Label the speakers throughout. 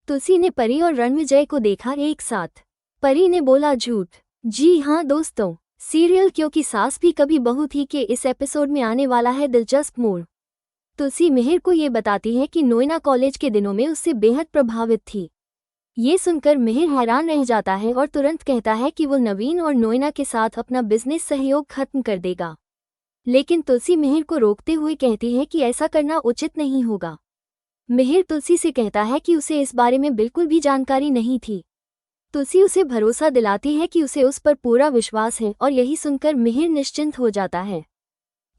Speaker 1: तुलसी ने परी और रणविजय को देखा एक साथ। परी ने बोला, झूठ। जी हाँ दोस्तों, सीरियल क्योंकि सास भी कभी बहू थी के इस एपिसोड में आने वाला है दिलचस्प मोड़। तुलसी मिहिर को ये बताती है कि नोएना कॉलेज के दिनों में उससे बेहद प्रभावित थी। ये सुनकर मिहिर हैरान रह जाता है और तुरंत कहता है कि वो नवीन और नोएना के साथ अपना बिजनेस सहयोग खत्म कर देगा। लेकिन तुलसी मिहिर को रोकते हुए कहती है कि ऐसा करना उचित नहीं होगा। मिहिर तुलसी से कहता है कि उसे इस बारे में बिल्कुल भी जानकारी नहीं थी। तुलसी उसे भरोसा दिलाती है कि उसे उस पर पूरा विश्वास है और यही सुनकर मिहिर निश्चिंत हो जाता है।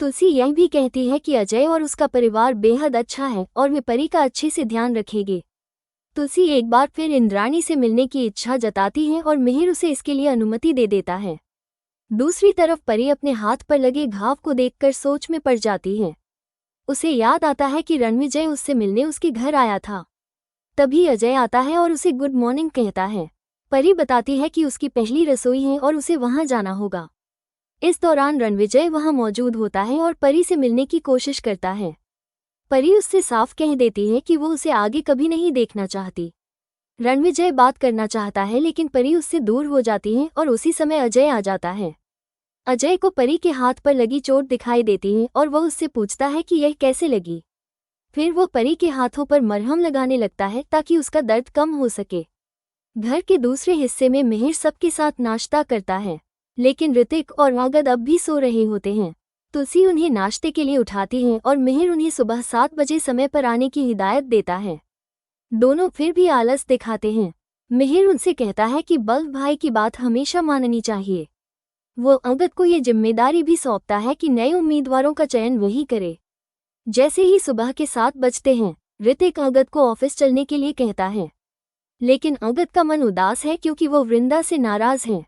Speaker 1: तुलसी यह भी कहती है कि अजय और उसका परिवार बेहद अच्छा है और वे परी का अच्छे से ध्यान रखेंगे। तुलसी एक बार फिर इंद्राणी से मिलने की इच्छा जताती है और मिहिर उसे इसके लिए अनुमति दे देता है। दूसरी तरफ परी अपने हाथ पर लगे घाव को देखकर सोच में पड़ जाती है। उसे याद आता है कि रणविजय उससे मिलने उसके घर आया था। तभी अजय आता है और उसे गुड मॉर्निंग कहता है। परी बताती है कि उसकी पहली रसोई है और उसे वहां जाना होगा। इस दौरान रणविजय वहां मौजूद होता है और परी से मिलने की कोशिश करता है। परी उससे साफ कह देती है कि वो उसे आगे कभी नहीं देखना चाहती। रणविजय बात करना चाहता है लेकिन परी उससे दूर हो जाती है और उसी समय अजय आ जाता है। अजय को परी के हाथ पर लगी चोट दिखाई देती है और वह उससे पूछता है कि यह कैसे लगी। फिर वो परी के हाथों पर मरहम लगाने लगता है ताकि उसका दर्द कम हो सके। घर के दूसरे हिस्से में मिहिर सबके साथ नाश्ता करता है, लेकिन ऋतिक और वागद अब भी सो रहे होते हैं। तुलसी उन्हें नाश्ते के लिए उठाती है और मिहिर उन्हें सुबह 7 बजे समय पर आने की हिदायत देता है। दोनों फिर भी आलस दिखाते हैं। मिहिर उनसे कहता है कि बल्ब भाई की बात हमेशा माननी चाहिए। वो अंगद को ये जिम्मेदारी भी सौंपता है कि नए उम्मीदवारों का चयन वही करे। जैसे ही सुबह के 7 बजते हैं, ऋतिक अंगद को ऑफिस चलने के लिए कहता है, लेकिन अंगद का मन उदास है क्योंकि वो वृंदा से नाराज है।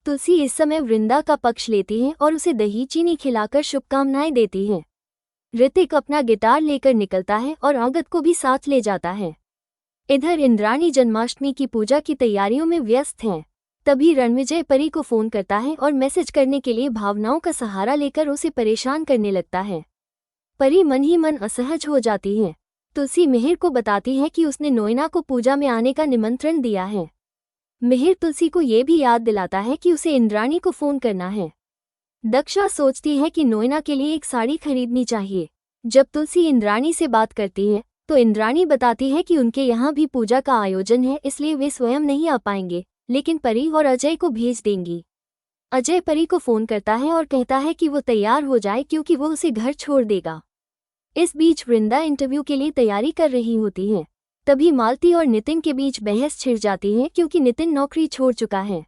Speaker 1: तुलसी इस समय वृंदा का पक्ष लेती है और उसे दही चीनी खिलाकर शुभकामनाएं देती है। ऋतिक अपना गिटार लेकर निकलता है और अंगद को भी साथ ले जाता है। इधर इंद्राणी जन्माष्टमी की पूजा की तैयारियों में व्यस्त हैं। तभी रणविजय परी को फोन करता है और मैसेज करने के लिए भावनाओं का सहारा लेकर उसे परेशान करने लगता है। परी मन ही मन असहज हो जाती है। तुलसी मिहिर को बताती है कि उसने नोएना को पूजा में आने का निमंत्रण दिया है। मिहिर तुलसी को ये भी याद दिलाता है कि उसे इंद्राणी को फोन करना है। दक्षा सोचती है कि नोएना के लिए एक साड़ी खरीदनी चाहिए। जब तुलसी इंद्राणी से बात करती है तो इंद्राणी बताती है कि उनके यहाँ भी पूजा का आयोजन है, इसलिए वे स्वयं नहीं आ पाएंगे, लेकिन परी और अजय को भेज देंगी। अजय परी को फोन करता है और कहता है कि वो तैयार हो जाए क्योंकि वो उसे घर छोड़ देगा। इस बीच वृंदा इंटरव्यू के लिए तैयारी कर रही होती है। तभी मालती और नितिन के बीच बहस छिड़ जाती है क्योंकि नितिन नौकरी छोड़ चुका है।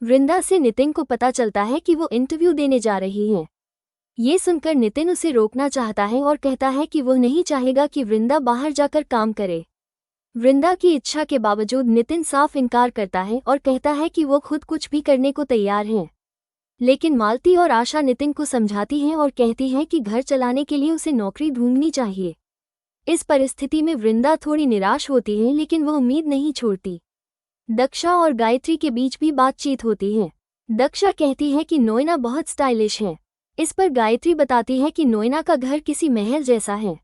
Speaker 1: वृंदा से नितिन को पता चलता है कि वो इंटरव्यू देने जा रही है। ये सुनकर नितिन उसे रोकना चाहता है और कहता है कि वो नहीं चाहेगा कि वृंदा बाहर जाकर काम करे। वृंदा की इच्छा के बावजूद नितिन साफ इनकार करता है और कहता है कि वो खुद कुछ भी करने को तैयार है। लेकिन मालती और आशा नितिन को समझाती हैं और कहती हैं कि घर चलाने के लिए उसे नौकरी ढूंढनी चाहिए। इस परिस्थिति में वृंदा थोड़ी निराश होती है लेकिन वह उम्मीद नहीं छोड़ती। दक्षा और गायत्री के बीच भी बातचीत होती है। दक्षा कहती है कि नोएना बहुत स्टाइलिश है। इस पर गायत्री बताती है कि नोएना का घर किसी महल जैसा है।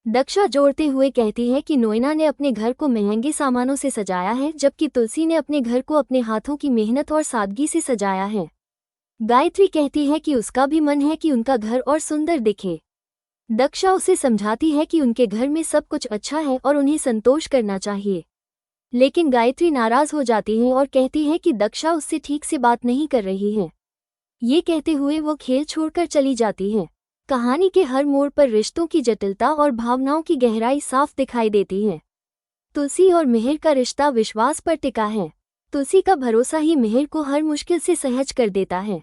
Speaker 1: दक्षा जोड़ते हुए कहती है कि नोएना ने अपने घर को महंगे सामानों से सजाया है, जबकि तुलसी ने अपने घर को अपने हाथों की मेहनत और सादगी से सजाया है। गायत्री कहती है कि उसका भी मन है कि उनका घर और सुंदर दिखे। दक्षा उसे समझाती है कि उनके घर में सब कुछ अच्छा है और उन्हें संतोष करना चाहिए। लेकिन गायत्री नाराज हो जाती है और कहती है कि दक्षा उससे ठीक से बात नहीं कर रही है। ये कहते हुए वो खेल छोड़कर चली जाती है। कहानी के हर मोड़ पर रिश्तों की जटिलता और भावनाओं की गहराई साफ दिखाई देती है। तुलसी और मिहिर का रिश्ता विश्वास पर टिका है। तुलसी का भरोसा ही मिहिर को हर मुश्किल से सहज कर देता है।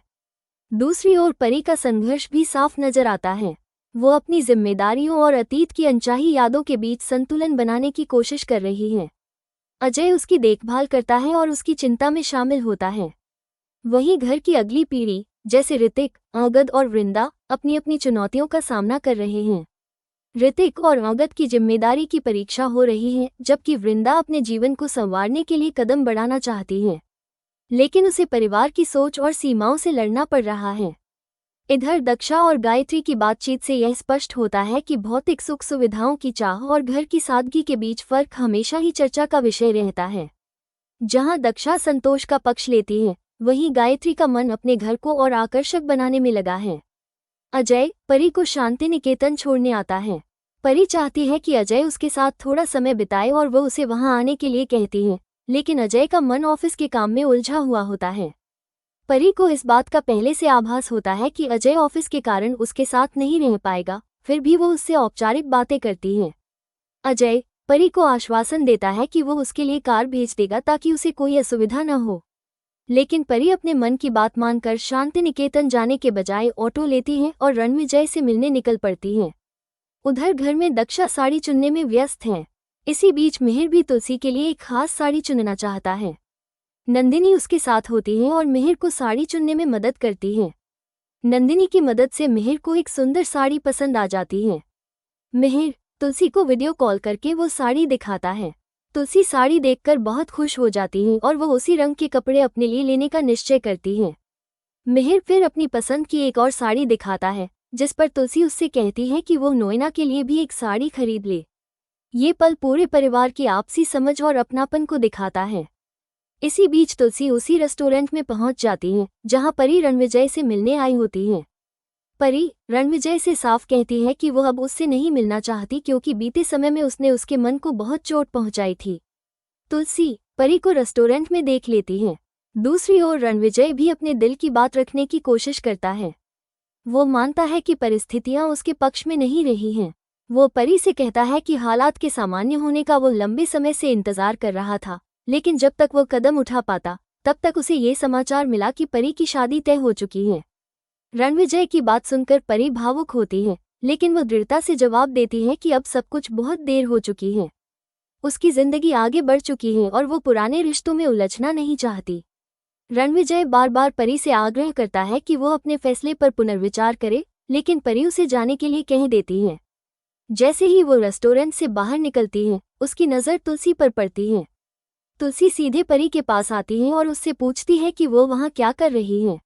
Speaker 1: दूसरी ओर परी का संघर्ष भी साफ नजर आता है। वो अपनी जिम्मेदारियों और अतीत की अनचाही यादों के बीच संतुलन बनाने की कोशिश कर रही है। अजय उसकी देखभाल करता है और उसकी चिंता में शामिल होता है। वहीं घर की अगली पीढ़ी जैसे ऋतिक, अंगद और वृंदा अपनी अपनी चुनौतियों का सामना कर रहे हैं। ऋतिक और अंगद की जिम्मेदारी की परीक्षा हो रही है, जबकि वृंदा अपने जीवन को संवारने के लिए कदम बढ़ाना चाहती है, लेकिन उसे परिवार की सोच और सीमाओं से लड़ना पड़ रहा है। इधर दक्षा और गायत्री की बातचीत से यह स्पष्ट होता है कि भौतिक सुख सुविधाओं की चाह और घर की सादगी के बीच फर्क हमेशा ही चर्चा का विषय रहता है। जहां दक्षा संतोष का पक्ष लेती है, वहीं गायत्री का मन अपने घर को और आकर्षक बनाने में लगा है। अजय परी को शांति निकेतन छोड़ने आता है। परी चाहती है कि अजय उसके साथ थोड़ा समय बिताए और वह उसे वहां आने के लिए कहती है, लेकिन अजय का मन ऑफिस के काम में उलझा हुआ होता है। परी को इस बात का पहले से आभास होता है कि अजय ऑफिस के कारण उसके साथ नहीं रह पाएगा, फिर भी वो उससे औपचारिक बातें करती है। अजय परी को आश्वासन देता है कि वो उसके लिए कार भेज देगा ताकि उसे कोई असुविधा न हो। लेकिन परी अपने मन की बात मानकर शांति निकेतन जाने के बजाय ऑटो लेती है और रणविजय से मिलने निकल पड़ती है। उधर घर में दक्षा साड़ी चुनने में व्यस्त है। इसी बीच मिहिर भी तुलसी के लिए एक खास साड़ी चुनना चाहता है। नंदिनी उसके साथ होती है और मिहिर को साड़ी चुनने में मदद करती है। नंदिनी की मदद से मिहिर को एक सुंदर साड़ी पसंद आ जाती है। मिहिर तुलसी को वीडियो कॉल करके वो साड़ी दिखाता है। तुलसी साड़ी देखकर बहुत खुश हो जाती है और वो उसी रंग के कपड़े अपने लिए लेने का निश्चय करती है। मिहिर फिर अपनी पसंद की एक और साड़ी दिखाता है, जिस पर तुलसी उससे कहती है कि वो नोएना के लिए भी एक साड़ी खरीद ले। ये पल पूरे परिवार की आपसी समझ और अपनापन को दिखाता है। इसी बीच तुलसी उसी रेस्टोरेंट में पहुंच जाती है जहां परी रणविजय से मिलने आई होती है। परी रणविजय से साफ कहती है कि वो अब उससे नहीं मिलना चाहती क्योंकि बीते समय में उसने उसके मन को बहुत चोट पहुंचाई थी। तुलसी परी को रेस्टोरेंट में देख लेती है। दूसरी ओर रणविजय भी अपने दिल की बात रखने की कोशिश करता है। वो मानता है कि परिस्थितियां उसके पक्ष में नहीं रही हैं। वो परी से कहता है कि हालात के सामान्य होने का वो लंबे समय से इंतजार कर रहा था, लेकिन जब तक वो कदम उठा पाता तब तक उसे ये समाचार मिला कि परी की शादी तय हो चुकी है। रणविजय की बात सुनकर परी भावुक होती है, लेकिन वो दृढ़ता से जवाब देती है कि अब सब कुछ बहुत देर हो चुकी है। उसकी जिंदगी आगे बढ़ चुकी है और वो पुराने रिश्तों में उलझना नहीं चाहती। रणविजय बार बार परी से आग्रह करता है कि वो अपने फैसले पर पुनर्विचार करे, लेकिन परी उसे जाने के लिए कह देती है। जैसे ही वो रेस्टोरेंट से बाहर निकलती है, उसकी नज़र तुलसी पर पड़ती है। तुलसी सीधे परी के पास आती है और उससे पूछती है कि वो वहाँ क्या कर रही है।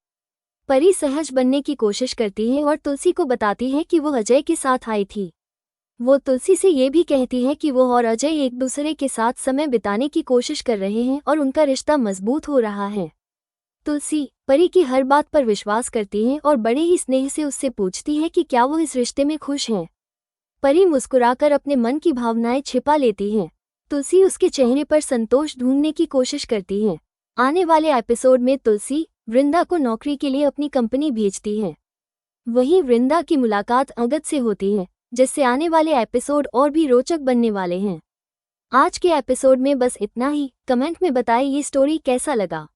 Speaker 1: परी सहज बनने की कोशिश करती है और तुलसी को बताती है कि वो अजय के साथ आई थी। वो तुलसी से ये भी कहती है कि वो और अजय एक दूसरे के साथ समय बिताने की कोशिश कर रहे हैं और उनका रिश्ता मजबूत हो रहा है। तुलसी परी की हर बात पर विश्वास करती है और बड़े ही स्नेह से उससे पूछती है कि क्या वो इस रिश्ते में खुश हैं। परी मुस्कुराकर अपने मन की भावनाएं छिपा लेती है। तुलसी उसके चेहरे पर संतोष ढूंढने की कोशिश करती है। आने वाले एपिसोड में तुलसी वृंदा को नौकरी के लिए अपनी कंपनी भेजती है। वहीं वृंदा की मुलाकात अंगद से होती है, जिससे आने वाले एपिसोड और भी रोचक बनने वाले हैं। आज के एपिसोड में बस इतना ही। कमेंट में बताएं ये स्टोरी कैसा लगा।